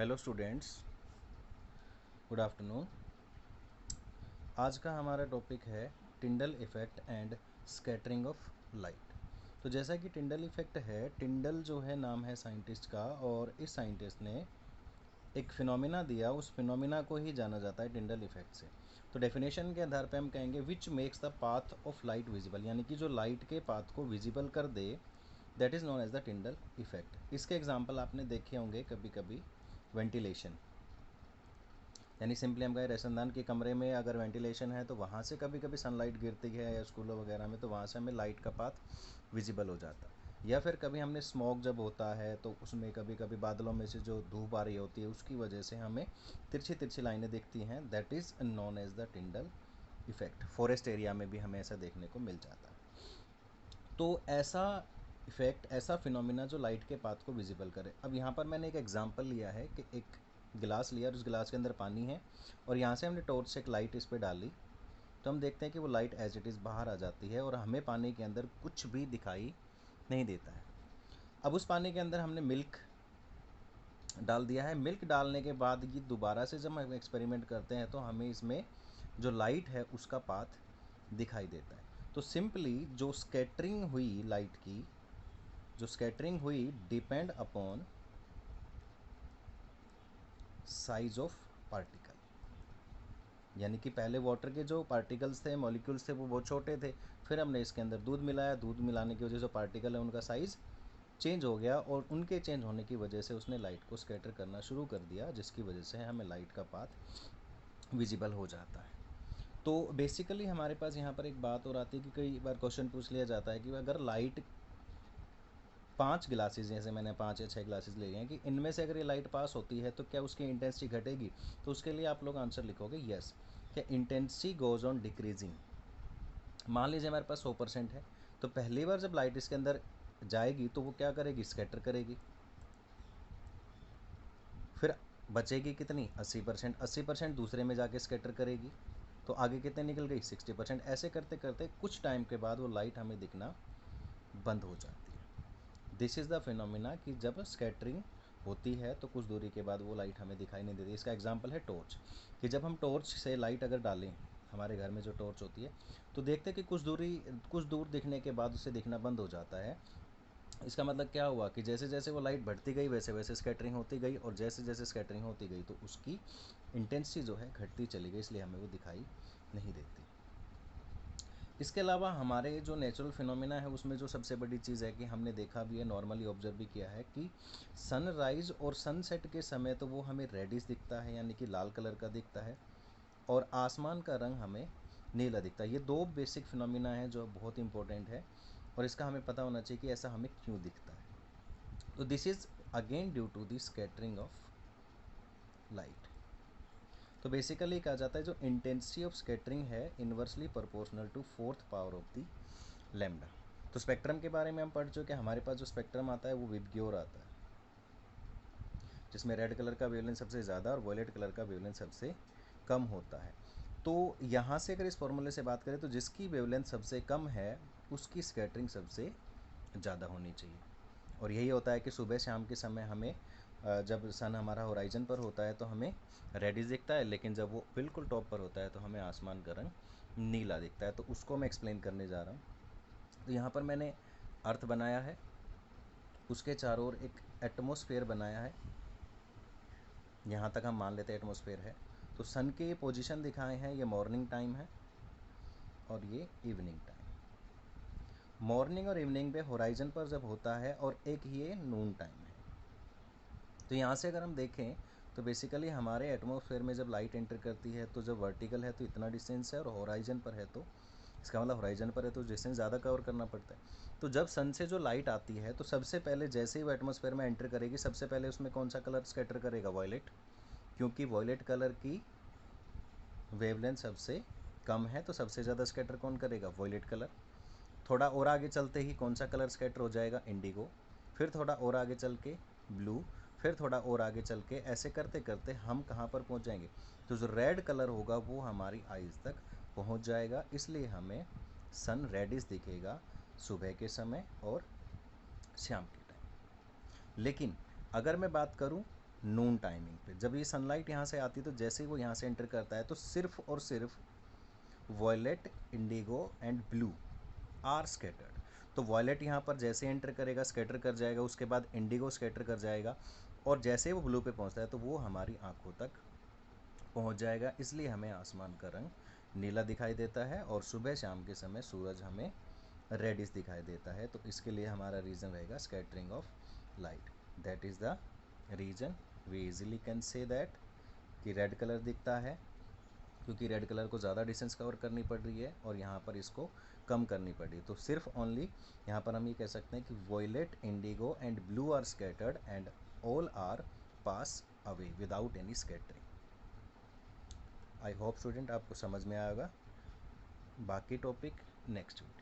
Hello students, good afternoon. आज का हमारा टॉपिक है टिंडल effect and scattering of light. तो जैसा कि टिंडल इफ़ेक्ट है, टिंडल जो है नाम है साइंटिस्ट का, और इस साइंटिस्ट ने एक फिनोमिना दिया, उस फिनोमिना को ही जाना जाता है टिंडल इफ़ेक्ट से। तो डेफिनेशन के आधार पे हम कहेंगे which makes the path of light visible, यानी कि जो लाइट के पाथ को विजिबल कर दे, that is known as the Tyndall effect. इसके एग्जाम्पल आपने देखे होंगे कभी कभी। वेंटिलेशन, यानी सिंपली हम कहें रोशनदान के कमरे में अगर वेंटिलेशन है तो वहाँ से कभी कभी सनलाइट गिरती है, या स्कूलों वगैरह में, तो वहाँ से हमें लाइट का पाथ विजिबल हो जाता है। या फिर कभी हमने स्मोक जब होता है तो उसमें कभी कभी बादलों में से जो धूप आ रही होती है उसकी वजह से हमें तिरछी तिरछी लाइनें दिखती हैं, that is known as the Tyndall effect. Forest area में भी हमें ऐसा देखने को मिल जाता है। तो ऐसा इफ़ेक्ट, ऐसा फिनोमिना जो लाइट के पाथ को विजिबल करे। अब यहाँ पर मैंने एक एग्जांपल लिया है कि एक गिलास लिया और उस गिलास के अंदर पानी है, और यहाँ से हमने टॉर्च से एक लाइट इस पर डाली, तो हम देखते हैं कि वो लाइट एज इट इज़ बाहर आ जाती है और हमें पानी के अंदर कुछ भी दिखाई नहीं देता है। अब उस पानी के अंदर हमने मिल्क डाल दिया है। मिल्क डालने के बाद ये दोबारा से जब हम एक्सपेरिमेंट करते हैं तो हमें इसमें जो लाइट है उसका पाथ दिखाई देता है। तो सिंपली जो स्कैटरिंग हुई लाइट की, जो स्कैटरिंग हुई depend upon size of particle, यानी कि पहले वाटर के जो पार्टिकल्स थे, मॉलिक्यूल्स थे, वो बहुत छोटे थे। फिर हमने इसके अंदर दूध मिलाया, दूध मिलाने की वजह से पार्टिकल है उनका साइज़ चेंज हो गया, और उनके चेंज होने की वजह से उसने लाइट को स्कैटर करना शुरू कर दिया, जिसकी वजह से हमें लाइट का पाथ विजिबल हो जाता है। तो बेसिकली हमारे पास यहाँ पर एक बात और आती है कि कई बार क्वेश्चन पूछ लिया जाता है कि अगर लाइट 5 ग्लासेस, जैसे मैंने 5 या 6 ग्लासेस ले लिए हैं, कि इनमें से अगर ये लाइट पास होती है तो क्या उसकी इंटेंसिटी घटेगी? तो उसके लिए आप लोग आंसर लिखोगे यस, क्या इंटेंसिटी गोज ऑन डिक्रीजिंग। मान लीजिए हमारे पास 100% है, तो पहली बार जब लाइट इसके अंदर जाएगी तो वो क्या करेगी? स्कैटर करेगी। फिर बचेगी कितनी? 80%। 80% दूसरे में जाके स्कैटर करेगी, तो आगे कितने निकल गई? 60%। ऐसे करते करते कुछ टाइम के बाद वो लाइट हमें दिखना बंद हो जाती है। दिस इज़ द फिनोमिना कि जब स्कैटरिंग होती है तो कुछ दूरी के बाद वो लाइट हमें दिखाई नहीं देती। इसका एग्जांपल है टॉर्च, कि जब हम टॉर्च से लाइट अगर डालें, हमारे घर में जो टॉर्च होती है, तो देखते हैं कि कुछ दूर दिखने के बाद उसे दिखना बंद हो जाता है। इसका मतलब क्या हुआ कि जैसे जैसे वो लाइट बढ़ती गई वैसे वैसे स्कैटरिंग होती गई, और जैसे जैसे स्कैटरिंग होती गई तो उसकी इंटेंसिटी जो है घटती चली गई, इसलिए हमें वो दिखाई नहीं देती। इसके अलावा हमारे जो नेचुरल फिनोमिना है उसमें जो सबसे बड़ी चीज़ है कि हमने देखा भी है, नॉर्मली ऑब्जर्व भी किया है, कि सनराइज़ और सनसेट के समय तो वो हमें रेडिश दिखता है, यानी कि लाल कलर का दिखता है, और आसमान का रंग हमें नीला दिखता है। ये दो बेसिक फिनोमिना हैं जो बहुत इंपॉर्टेंट है, और इसका हमें पता होना चाहिए कि ऐसा हमें क्यों दिखता है। तो this is again due to the scattering of light. तो बेसिकली कहा जाता है जो इंटेंसिटी ऑफ स्कैटरिंग है inversely proportional to fourth power of the lambda. तो स्पेक्ट्रम के बारे में हम पढ़ चुके हैं। हमारे पास जो स्पेक्ट्रम आता है वो विबग्योर आता है, जिसमें रेड कलर का वेवलेंथ सबसे ज़्यादा और वॉयलेट कलर का वेवलेंथ सबसे कम होता है। तो यहाँ से अगर इस फॉर्मूले से बात करें तो जिसकी वेवलेंथ सबसे कम है उसकी स्कैटरिंग सबसे ज़्यादा होनी चाहिए। और यही होता है कि सुबह शाम के समय हमें जब सन हमारा होराइजन पर होता है तो हमें रेडिश दिखता है, लेकिन जब वो बिल्कुल टॉप पर होता है तो हमें आसमान का रंग नीला दिखता है। तो उसको मैं एक्सप्लेन करने जा रहा हूँ। तो यहाँ पर मैंने अर्थ बनाया है, उसके चारों ओर एक एटमॉस्फेयर बनाया है, यहाँ तक हम मान लेते हैं एटमॉस्फेयर है। तो सन के पोजीशन दिखाए हैं, ये मॉर्निंग टाइम है और ये इवनिंग टाइम। मॉर्निंग और इवनिंग पे होराइजन पर जब होता है, और एक ये नून टाइम है। तो यहाँ से अगर हम देखें तो बेसिकली हमारे एटमॉस्फेयर में जब लाइट एंटर करती है तो जब वर्टिकल है तो इतना डिस्टेंस है, और होराइजन पर है तो इसका मतलब होराइजन पर है तो डिस्टेंस ज़्यादा कवर करना पड़ता है। तो जब सन से जो लाइट आती है तो सबसे पहले जैसे ही वो एटमॉस्फेयर में एंटर करेगी, सबसे पहले उसमें कौन सा कलर स्कैटर करेगा? वॉयलेट, क्योंकि वॉयलेट कलर की वेवलेंथ सबसे कम है, तो सबसे ज़्यादा स्कैटर कौन करेगा? Violet colour. थोड़ा और आगे चलते ही कौन सा कलर स्कैटर हो जाएगा? इंडिगो। फिर थोड़ा और आगे चल के ब्लू, फिर थोड़ा और आगे चल के, ऐसे करते करते हम कहाँ पर पहुँच जाएंगे? तो जो रेड कलर होगा वो हमारी आइज़ तक पहुँच जाएगा, इसलिए हमें सन रेडिश दिखेगा सुबह के समय और शाम के टाइम। लेकिन अगर मैं बात करूँ नून टाइमिंग पे। जब ये सनलाइट यहाँ से आती है तो जैसे ही वो यहाँ से एंटर करता है तो सिर्फ और सिर्फ violet, indigo and blue are scattered. तो वॉयलेट यहाँ पर जैसे एंटर करेगा स्कैटर कर जाएगा, उसके बाद इंडिगो स्कैटर कर जाएगा, और जैसे ही वो ब्लू पे पहुँचता है तो वो हमारी आँखों तक पहुँच जाएगा। इसलिए हमें आसमान का रंग नीला दिखाई देता है और सुबह शाम के समय सूरज हमें रेडिश दिखाई देता है। तो इसके लिए हमारा रीज़न रहेगा scattering of light. That is the reason we easily can say that कि रेड कलर दिखता है, क्योंकि रेड कलर को ज़्यादा डिस्टेंस कवर करनी पड़ रही है और यहाँ पर इसको कम करनी पड़ रही है। तो सिर्फ ओनली यहाँ पर हम ये कह सकते हैं कि violet, indigo and blue are scattered and all are pass away without any scattering. I hope student आपको समझ में आएगा। बाकी टॉपिक नेक्स्ट वीडियो।